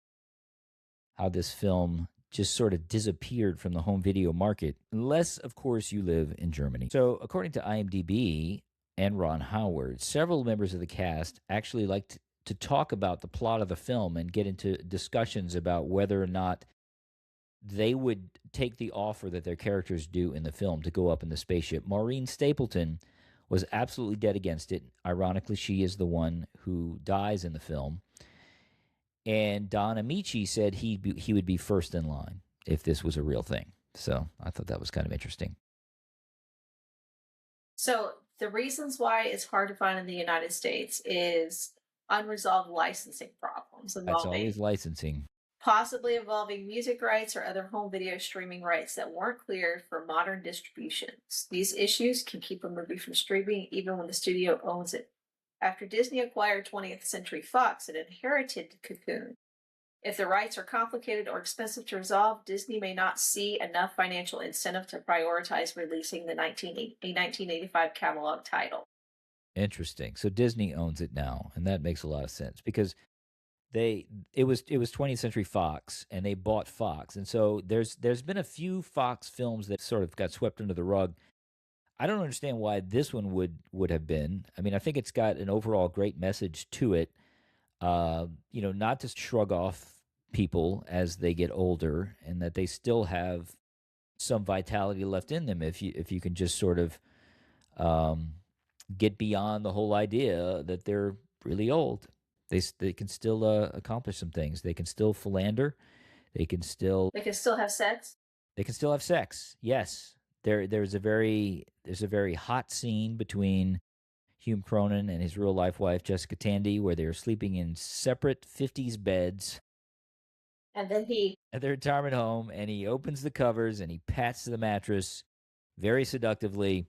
Speaker 1: how this film just sort of disappeared from the home video market, unless, of course, you live in Germany. So, according to IMDb and Ron Howard, several members of the cast actually liked to talk about the plot of the film and get into discussions about whether or not they would take the offer that their characters do in the film to go up in the spaceship. Maureen Stapleton was absolutely dead against it. Ironically, she is the one who dies in the film. And Don Amici said he would be first in line if this was a real thing. So I thought that was kind of interesting.
Speaker 2: So the reasons why it's hard to find in the United States is unresolved licensing problems
Speaker 1: That's always licensing.
Speaker 2: possibly involving music rights or other home video streaming rights that weren't cleared for modern distributions. These issues can keep a movie from streaming even when the studio owns it. After Disney acquired 20th Century Fox, it inherited Cocoon. If the rights are complicated or expensive to resolve, Disney may not see enough financial incentive to prioritize releasing the 1985 catalog title.
Speaker 1: Interesting. So Disney owns it now, and that makes a lot of sense because it was 20th Century Fox, and they bought Fox, and so there's been a few Fox films that sort of got swept under the rug. I don't understand why this one would have been. I mean, I think it's got an overall great message to it. Not to shrug off people as they get older, and that they still have some vitality left in them if you can just sort of um, get beyond the whole idea that they're really old. They can still accomplish some things. They can still philander. They can still
Speaker 2: They can still have sex.
Speaker 1: have sex. Yes, there's a very hot scene between Hume Cronin and his real life wife Jessica Tandy where they're sleeping in separate 50s beds
Speaker 2: And then he,
Speaker 1: at their retirement home, and he opens the covers and he pats the mattress very seductively,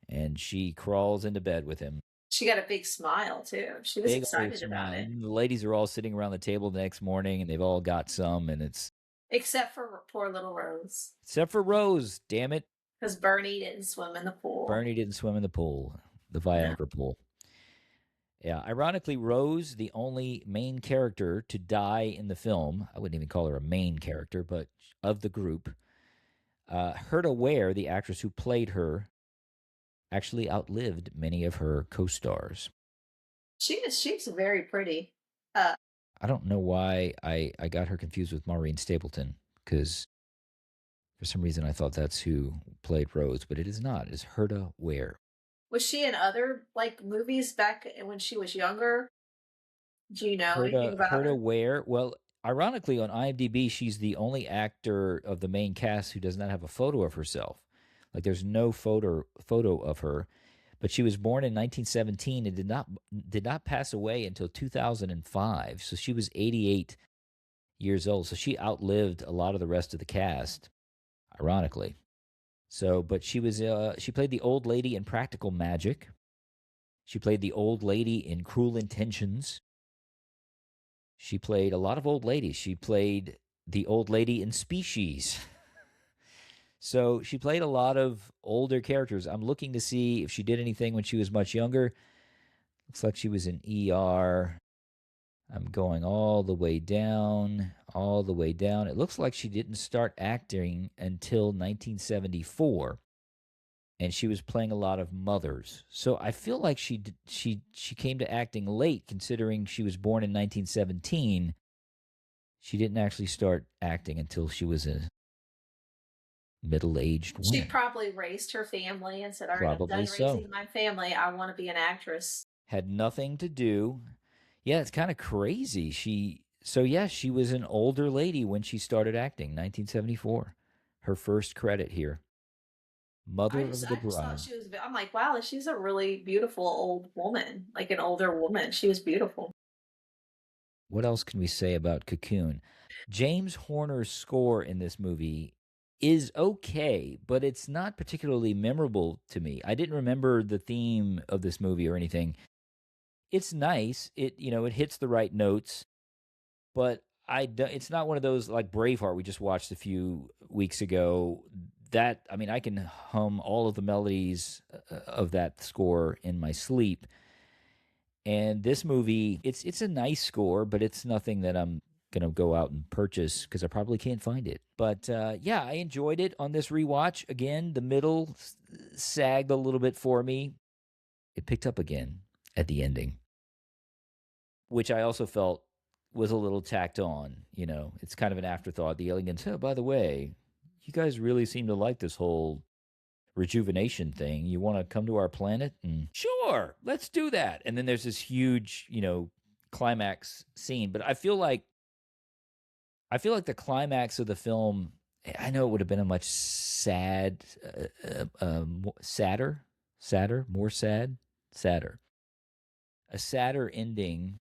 Speaker 1: and she crawls into bed with him.
Speaker 2: she got a big smile too. She was
Speaker 1: Big old
Speaker 2: excited about
Speaker 1: smile.
Speaker 2: it.
Speaker 1: And the ladies are all sitting around the table the next morning, and they've all got some, and it's
Speaker 2: Except for poor little Rose.
Speaker 1: except for Rose. Damn it,
Speaker 2: Because Bernie didn't swim in the pool.
Speaker 1: Bernie didn't swim in the pool, the
Speaker 2: No.
Speaker 1: Viagra pool. Yeah, ironically, Rose, the only main character to die in the film, I wouldn't even call her a main character, but of the group, Herta Ware, the actress who played her, actually outlived many of her co-stars.
Speaker 2: She's very pretty. Uh,
Speaker 1: I don't know why I got her confused with Maureen Stapleton, because for some reason I thought that's who played Rose, but it is not. It's Herta Ware.
Speaker 2: was she in other like movies back when she was younger? Do you know anything about
Speaker 1: Herta
Speaker 2: her?
Speaker 1: Ware. Well, ironically, on IMDb, she's the only actor of the main cast who does not have a photo of herself. Like, there's no photo of her. But she was born in 1917 and did not pass away until 2005. So she was 88 years old. So she outlived a lot of the rest of the cast, ironically. So, but she played the old lady in Practical Magic. She played the old lady in Cruel Intentions. She played a lot of old ladies. She played the old lady in Species. So she played a lot of older characters. I'm looking to see if she did anything when she was much younger. Looks like she was in ER. I'm going all the way down, all the way down. It looks like she didn't start acting until 1974, and she was playing a lot of mothers. So I feel like she came to acting late, considering she was born in 1917. She didn't actually start acting until she was a middle-aged
Speaker 2: She
Speaker 1: woman.
Speaker 2: probably raised her family and said, "All right, I'm
Speaker 1: Probably
Speaker 2: done
Speaker 1: so.
Speaker 2: raising my family. I want to be an actress."
Speaker 1: Had nothing to do. Yeah, it's kind of crazy. She was an older lady when she started acting, 1974. Her first credit here. Mother of the
Speaker 2: I just thought
Speaker 1: Bride.
Speaker 2: she was. I'm like, wow, she's a really beautiful old woman, like an older woman. She was beautiful.
Speaker 1: What else can we say about Cocoon? James Horner's score in this movie is okay, but it's not particularly memorable to me. I didn't remember the theme of this movie or anything. It's nice. It hits the right notes, but it's not one of those like Braveheart we just watched a few weeks ago. I can hum all of the melodies of that score in my sleep. And this movie, it's a nice score, but it's nothing that I'm gonna go out and purchase because I probably can't find it. But yeah, I enjoyed it on this rewatch. Again, the middle sagged a little bit for me. It picked up again at the ending, which I also felt was a little tacked on. It's kind of an afterthought. The aliens, oh, by the way, you guys really seem to like this whole rejuvenation thing. You want to come to our planet? And sure, let's do that. And then there's this huge, climax scene. But I feel like the climax of the film, I know it would have been a much sadder, a sadder ending.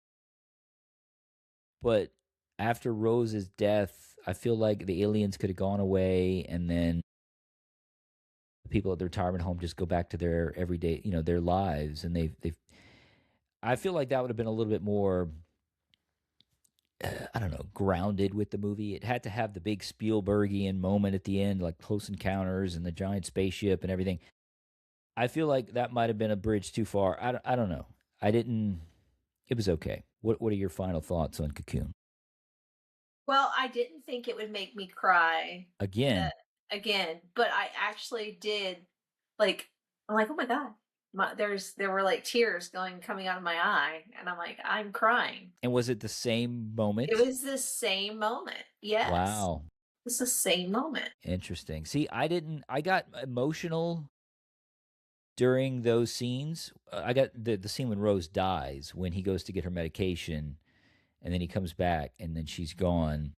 Speaker 1: But after Rose's death, I feel like the aliens could have gone away, and then the people at the retirement home just go back to their everyday, their lives, and they've. I feel like that would have been a little bit more, I don't know, grounded with the movie. It had to have the big Spielbergian moment at the end, like Close Encounters and the giant spaceship and everything. I feel like that might have been a bridge too far. I don't know. I didn't. It was okay. What are your final thoughts on Cocoon?
Speaker 2: Well, I didn't think it would make me cry uh,
Speaker 1: Again,
Speaker 2: again, but I actually did. Like, I'm like, oh my god, there were like tears coming out of my eye, and I'm like, I'm crying.
Speaker 1: and was it the same
Speaker 2: It
Speaker 1: moment?
Speaker 2: was the same moment. Yes.
Speaker 1: Wow.
Speaker 2: It's the same moment.
Speaker 1: Interesting. See, I got emotional during those scenes. I got the scene when Rose dies, when he goes to get her medication and then he comes back and then she's gone.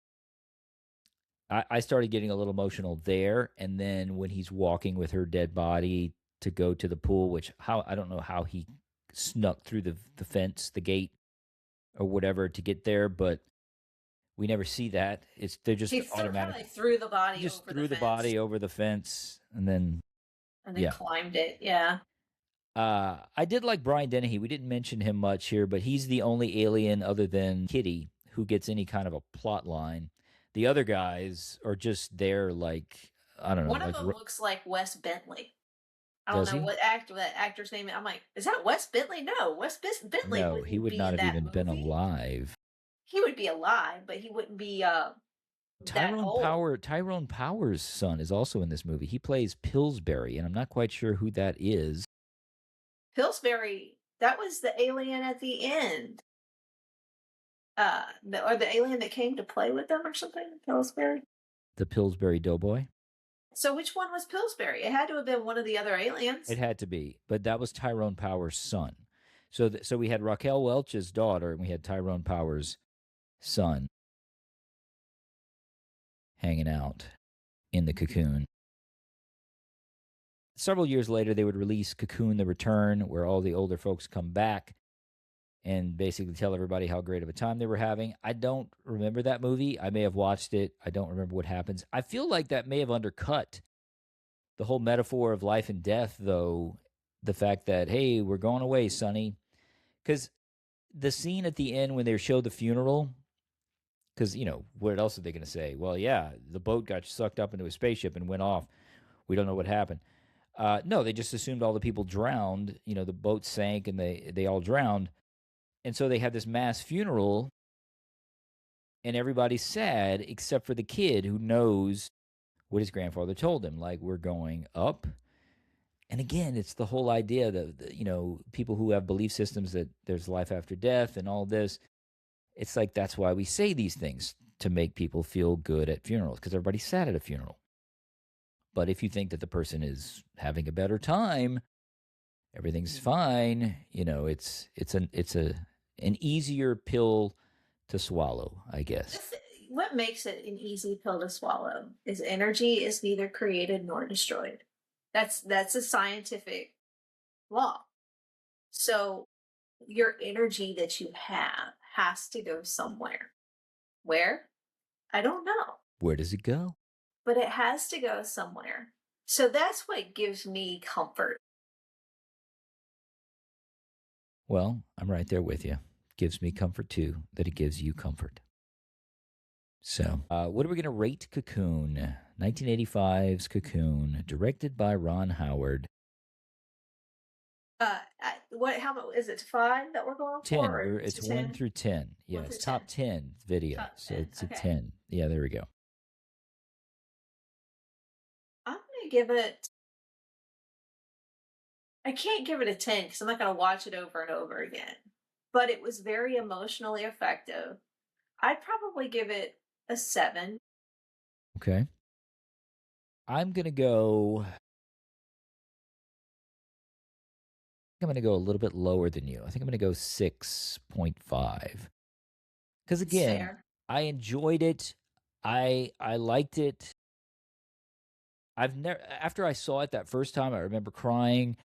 Speaker 1: I started getting a little emotional there. And then when he's walking with her dead body to go to the pool, which how I don't know how he snuck through the fence, the gate or whatever to get there, but we never see that. They're just
Speaker 2: Kind of
Speaker 1: automatic.
Speaker 2: like threw the
Speaker 1: He
Speaker 2: body
Speaker 1: just
Speaker 2: over the
Speaker 1: threw the
Speaker 2: fence
Speaker 1: body over the fence and then
Speaker 2: and then
Speaker 1: yeah.
Speaker 2: climbed it. Yeah.
Speaker 1: I did like Brian Dennehy. We didn't mention him much here, but he's the only alien other than Kitty who gets any kind of a plot line. The other guys are just there, like I don't know,
Speaker 2: One of
Speaker 1: like
Speaker 2: them looks like Wes Bentley. I don't
Speaker 1: does
Speaker 2: know
Speaker 1: he?
Speaker 2: what that actor's name is. I'm like, is that Wes Bentley? No, Bentley
Speaker 1: No, he
Speaker 2: wouldn't
Speaker 1: would
Speaker 2: be
Speaker 1: not
Speaker 2: in
Speaker 1: have
Speaker 2: that
Speaker 1: even been
Speaker 2: movie.
Speaker 1: alive.
Speaker 2: He would be alive, but he wouldn't be that old.
Speaker 1: Tyrone Power's son is also in this movie. He plays Pillsbury, and I'm not quite sure who that is.
Speaker 2: Pillsbury, that was the alien at the end. Or the alien that came to play with them or something. Pillsbury.
Speaker 1: The Pillsbury Doughboy.
Speaker 2: So which one was Pillsbury? It had to have been one of the other
Speaker 1: It
Speaker 2: aliens.
Speaker 1: had to be, but that was Tyrone Power's son. So, so we had Raquel Welch's daughter, and we had Tyrone Power's son hanging out in the Cocoon. Several years later, they would release Cocoon: The Return, where all the older folks come back and basically tell everybody how great of a time they were having. I don't remember that movie. I may have watched it. I don't remember what happens. I feel like that may have undercut the whole metaphor of life and death, though. The fact that, hey, we're going away, Sonny. Because the scene at the end when they show the funeral, because, what else are they going to say? Well, yeah, the boat got sucked up into a spaceship and went off. We don't know what happened. No, they just assumed all the people drowned. The boat sank and they all drowned. And so they have this mass funeral and everybody's sad except for the kid who knows what his grandfather told him. Like, we're going up. And again, it's the whole idea that, people who have belief systems that there's life after death and all this. It's like, that's why we say these things, to make people feel good at funerals, because everybody's sad at a funeral. But if you think that the person is having a better time, everything's fine, it's an easier pill to swallow, I guess.
Speaker 2: What makes it an easy pill to swallow is energy is neither created nor destroyed. That's a scientific law. So your energy that you have has to go somewhere. Where? I don't know.
Speaker 1: Where does it go?
Speaker 2: But it has to go somewhere. So that's what gives me comfort.
Speaker 1: Well, I'm right there with you. Gives me comfort too, that it gives you comfort. So, what are we going to rate Cocoon? 1985's Cocoon, directed by Ron Howard.
Speaker 2: How much is it? 5 that we're going
Speaker 1: 10.
Speaker 2: for?
Speaker 1: It's 1 through 10. Yeah, it's top 10 video.
Speaker 2: Top
Speaker 1: So
Speaker 2: 10.
Speaker 1: it's a
Speaker 2: Okay.
Speaker 1: 10. Yeah, there we go.
Speaker 2: I'm going to give it. I can't give it a 10 because I'm not going to watch it over and over again. But it was very emotionally effective. I'd probably give it a 7.
Speaker 1: Okay. I'm going to go a little bit lower than you. I think I'm going to go 6.5. Because again,
Speaker 2: Fair.
Speaker 1: I enjoyed it. I liked it. I've never, after I saw it that first time, I remember crying,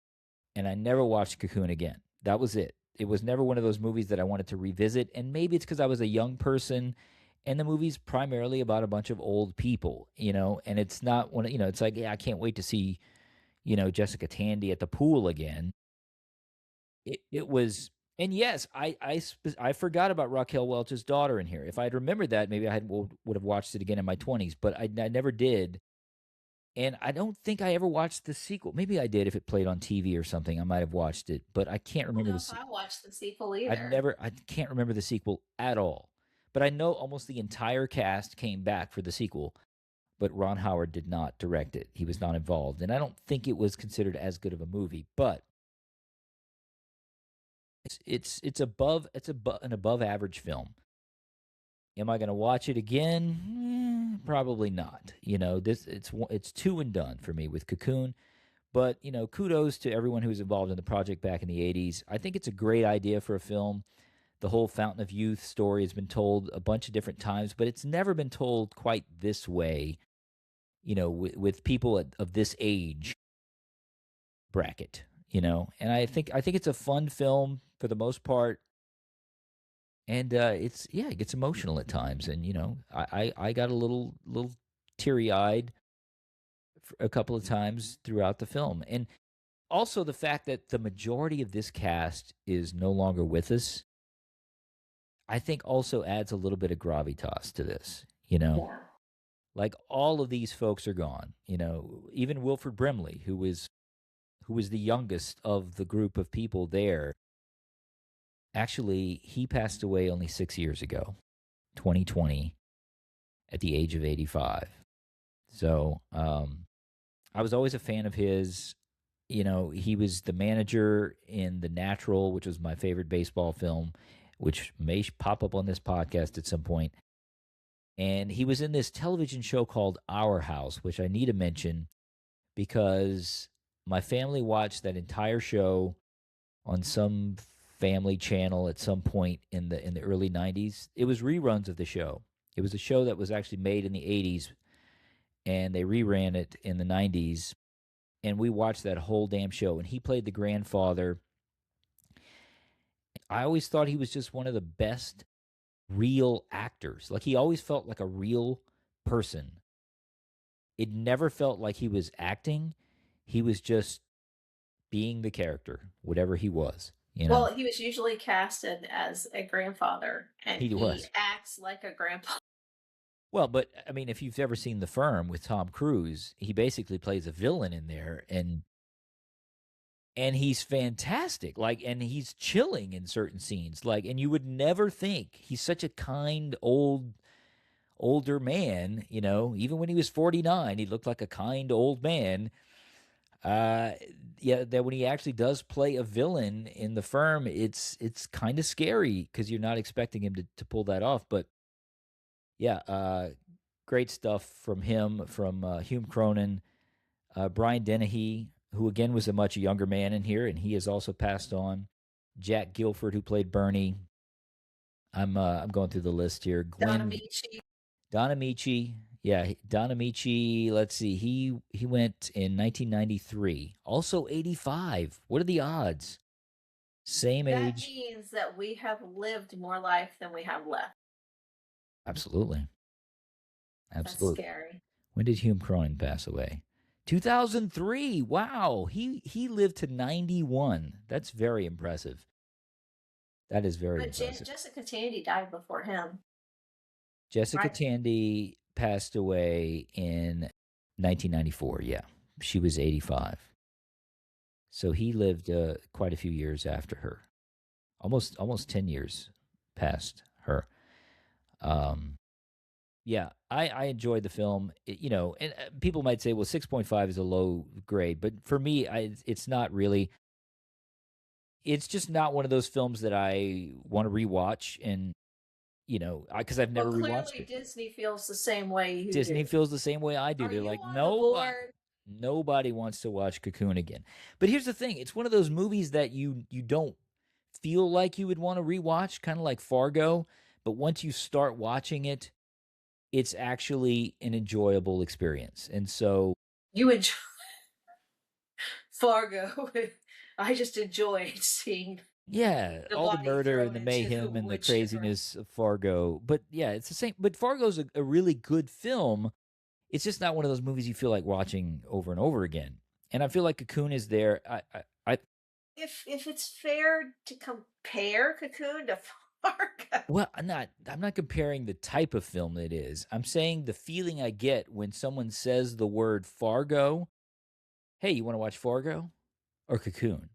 Speaker 1: and I never watched Cocoon again. That was it. It was never one of those movies that I wanted to revisit. And maybe it's because I was a young person, and the movie's primarily about a bunch of old people, and it's not one, it's like, yeah, I can't wait to see, Jessica Tandy at the pool again. It was, and yes, I forgot about Raquel Welch's daughter in here. If I'd remembered that, maybe would have watched it again in my 20s, but I never did. And I don't think I ever watched the sequel. Maybe I did if it played on TV or something. I might have watched it, but I can't
Speaker 2: I don't
Speaker 1: remember
Speaker 2: know
Speaker 1: the
Speaker 2: if I
Speaker 1: sequel.
Speaker 2: watched the sequel either.
Speaker 1: I can't remember the sequel at all. But I know almost the entire cast came back for the sequel, but Ron Howard did not direct it. He was not involved, and I don't think it was considered as good of a movie. But an above average film. Am I going to watch it again? probably not. It's two and done for me with Cocoon. But kudos to everyone who was involved in the project back in the '80s. I think it's a great idea for a film. The whole Fountain of Youth story has been told a bunch of different times, but it's never been told quite this way. With people of this age bracket. And I think it's a fun film for the most part. And it gets emotional at times, and I got a little teary eyed a couple of times throughout the film, and also the fact that the majority of this cast is no longer with us, I think also adds a little bit of gravitas to this.
Speaker 2: Yeah.
Speaker 1: Like all of these folks are gone. Even Wilford Brimley, who was the youngest of the group of people there. Actually, he passed away only 6 years ago, 2020, at the age of 85. So I was always a fan of his. He was the manager in The Natural, which was my favorite baseball film, which may pop up on this podcast at some point. And he was in this television show called Our House, which I need to mention because my family watched that entire show on some family channel at some point in the early '90s. It was reruns of the show. It was a show that was actually made in the '80s, and they reran it in the '90s. And we watched that whole damn show. And he played the grandfather. I always thought he was just one of the best real actors. Like he always felt like a real person. It never felt like he was acting. He was just being the character, whatever he was.
Speaker 2: Well, he was usually casted as a grandfather, and
Speaker 1: He was.
Speaker 2: acts like a grandpa.
Speaker 1: Well, but I mean, if you've ever seen The Firm with Tom Cruise, he basically plays a villain in there, and he's fantastic. Like, and he's chilling in certain scenes. Like, and you would never think he's such a kind older man. Even when he was 49, he looked like a kind old man. Yeah, that when he actually does play a villain in The Firm, it's kind of scary because you're not expecting him to pull that off. But yeah, great stuff from him, from Hume Cronin, Brian Dennehy, who again was a much younger man in here, and he has also passed on. Jack Gilford, who played Bernie. I'm going through the list here. Don Amici. Yeah, Don Amici. Let's see. He went in 1993. Also 85. What are the odds? Same
Speaker 2: That
Speaker 1: age.
Speaker 2: means that we have lived more life than we have left.
Speaker 1: Absolutely.
Speaker 2: That's
Speaker 1: Absolutely.
Speaker 2: scary.
Speaker 1: When did Hume Cronin pass away? 2003. Wow. He lived to 91. That's very impressive. That is very impressive.
Speaker 2: Jessica Tandy died before him.
Speaker 1: Jessica
Speaker 2: Right.
Speaker 1: Tandy passed away in 1994. Yeah. She was 85. So he lived quite a few years after her. Almost 10 years past her. Yeah, I enjoyed the film. And people might say, well, 6.5 is a low grade, but for me, it's not really. It's just not one of those films that I want to rewatch, and because I've never rewatched
Speaker 2: Clearly
Speaker 1: it.
Speaker 2: Disney feels the same way you
Speaker 1: Disney
Speaker 2: do.
Speaker 1: feels the same way I do.
Speaker 2: Are
Speaker 1: They're
Speaker 2: you
Speaker 1: like,
Speaker 2: on the board?
Speaker 1: nobody wants to watch Cocoon again. But here's the thing: it's one of those movies that you don't feel like you would want to rewatch, kind of like Fargo. But once you start watching it, it's actually an enjoyable experience. And so
Speaker 2: You enjoy Fargo. I just enjoyed seeing
Speaker 1: all the
Speaker 2: body
Speaker 1: murder
Speaker 2: thrown
Speaker 1: and the
Speaker 2: into
Speaker 1: mayhem
Speaker 2: the
Speaker 1: and the
Speaker 2: wood chipper.
Speaker 1: craziness of Fargo. But yeah, it's the same. But Fargo's a really good film. It's just not one of those movies you feel like watching over and over again. And I feel like Cocoon is there.
Speaker 2: If it's fair to compare Cocoon to Fargo.
Speaker 1: Well, I'm not comparing the type of film it is. I'm saying the feeling I get when someone says the word Fargo. Hey, you want to watch Fargo or Cocoon?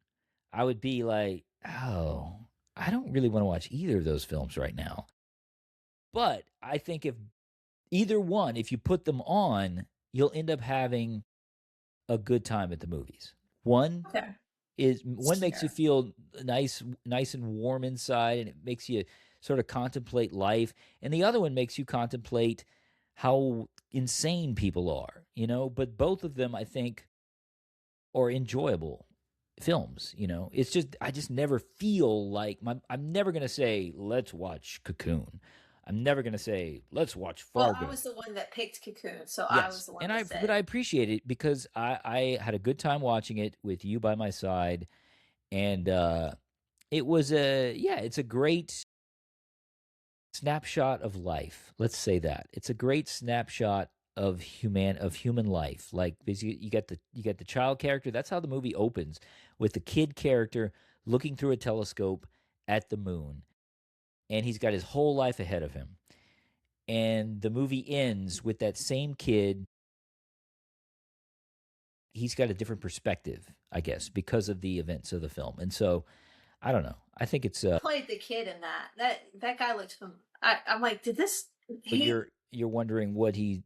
Speaker 1: I would be like, oh, I don't really want to watch either of those films right now. But I think if either one, if you put them on, you'll end up having a good time at the movies. One makes you feel nice and warm inside, and it makes you sort of contemplate life, and the other one makes you contemplate how insane people are, you know. But both of them, I think, are enjoyable films. You know, it's just I just never feel like I'm never gonna say let's watch Cocoon. I'm never gonna say let's watch
Speaker 2: Well, I
Speaker 1: Fargo.
Speaker 2: was the one that picked Cocoon, so I
Speaker 1: Yes,
Speaker 2: was the one
Speaker 1: and
Speaker 2: that
Speaker 1: but I
Speaker 2: said.
Speaker 1: appreciate it because I had a good time watching it with you by my side, and it was it's a great snapshot of life. Let's say that it's a great snapshot of human life. Like basically, you get the child character. That's how the movie opens, with the kid character looking through a telescope at the moon, and he's got his whole life ahead of him. And the movie ends with that same kid. He's got a different perspective, I guess, because of the events of the film. And so I don't know. I think it's
Speaker 2: Played the kid in that. That guy looked. I'm like, did this?
Speaker 1: but
Speaker 2: He
Speaker 1: you're wondering what he's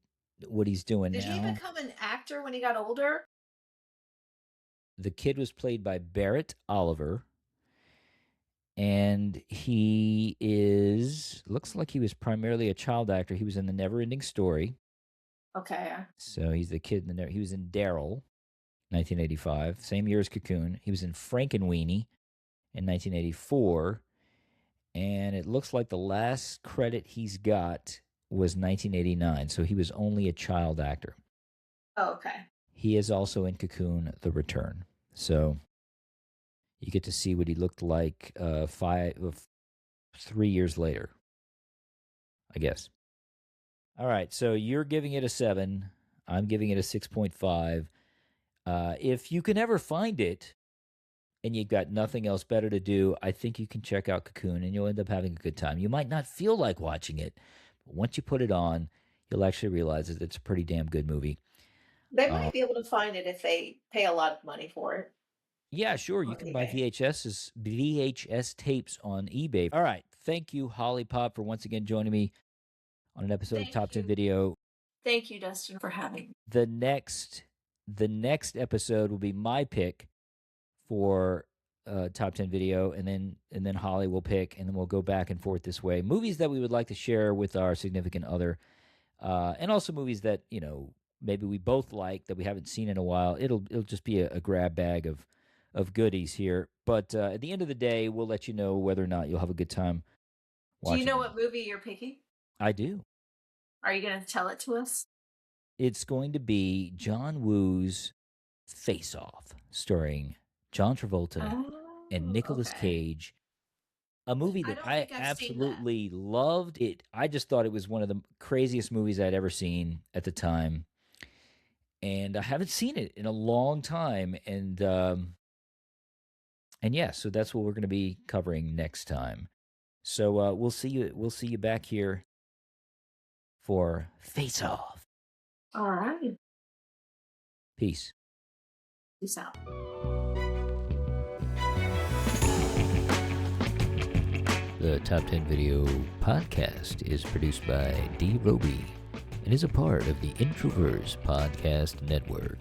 Speaker 1: doing
Speaker 2: did he
Speaker 1: now.
Speaker 2: become an actor when he got older?
Speaker 1: The kid was played by Barrett Oliver, and he is looks like he was primarily a child actor. He was in the Neverending Story.
Speaker 2: Okay.
Speaker 1: So he's the kid in the he was in Daryl, 1985, same year as Cocoon. He was in Frankenweenie in 1984, and it looks like the last credit he's got was 1989. So he was only a child actor.
Speaker 2: Oh, okay.
Speaker 1: He is also in Cocoon: The Return. So you get to see what he looked like 3 years later, I guess. All right, so you're giving it a 7. I'm giving it a 6.5. If you can ever find it and you've got nothing else better to do, I think you can check out Cocoon and you'll end up having a good time. You might not feel like watching it, but once you put it on, you'll actually realize that it's a pretty damn good movie.
Speaker 2: They
Speaker 1: Uh,
Speaker 2: might be able to find it if they pay a lot of money for it
Speaker 1: yeah, sure. You
Speaker 2: on
Speaker 1: can buy
Speaker 2: eBay.
Speaker 1: VHS tapes on eBay. All right. Thank you, Hollipop, for once again joining me on an episode of
Speaker 2: Thank
Speaker 1: Top 10
Speaker 2: you.
Speaker 1: Video.
Speaker 2: Thank you, Dustin, for having me.
Speaker 1: The next episode will be my pick for Top 10 Video, and then Holly will pick, and then we'll go back and forth this way. Movies that we would like to share with our significant other, and also movies that maybe we both like that we haven't seen in a while. It'll just be a grab bag of goodies here. But at the end of the day, we'll let you know whether or not you'll have a good time
Speaker 2: Do you
Speaker 1: watching
Speaker 2: know
Speaker 1: them.
Speaker 2: what movie you're picking?
Speaker 1: I do.
Speaker 2: Are you going to tell it to us?
Speaker 1: It's going to be John Woo's Face Off, starring John Travolta and
Speaker 2: Oh,
Speaker 1: Nicolas
Speaker 2: okay.
Speaker 1: Cage. A movie
Speaker 2: I
Speaker 1: that
Speaker 2: don't
Speaker 1: I
Speaker 2: think I've seen that.
Speaker 1: absolutely loved. I just thought it was one of the craziest movies I'd ever seen at the time. And I haven't seen it in a long time. And yeah, so that's what we're going to be covering next time. So we'll see you back here for Face Off.
Speaker 2: All right.
Speaker 1: Peace.
Speaker 2: Peace out.
Speaker 1: The Top 10 Video podcast is produced by D. Robi and is a part of the Introverse Podcast Network.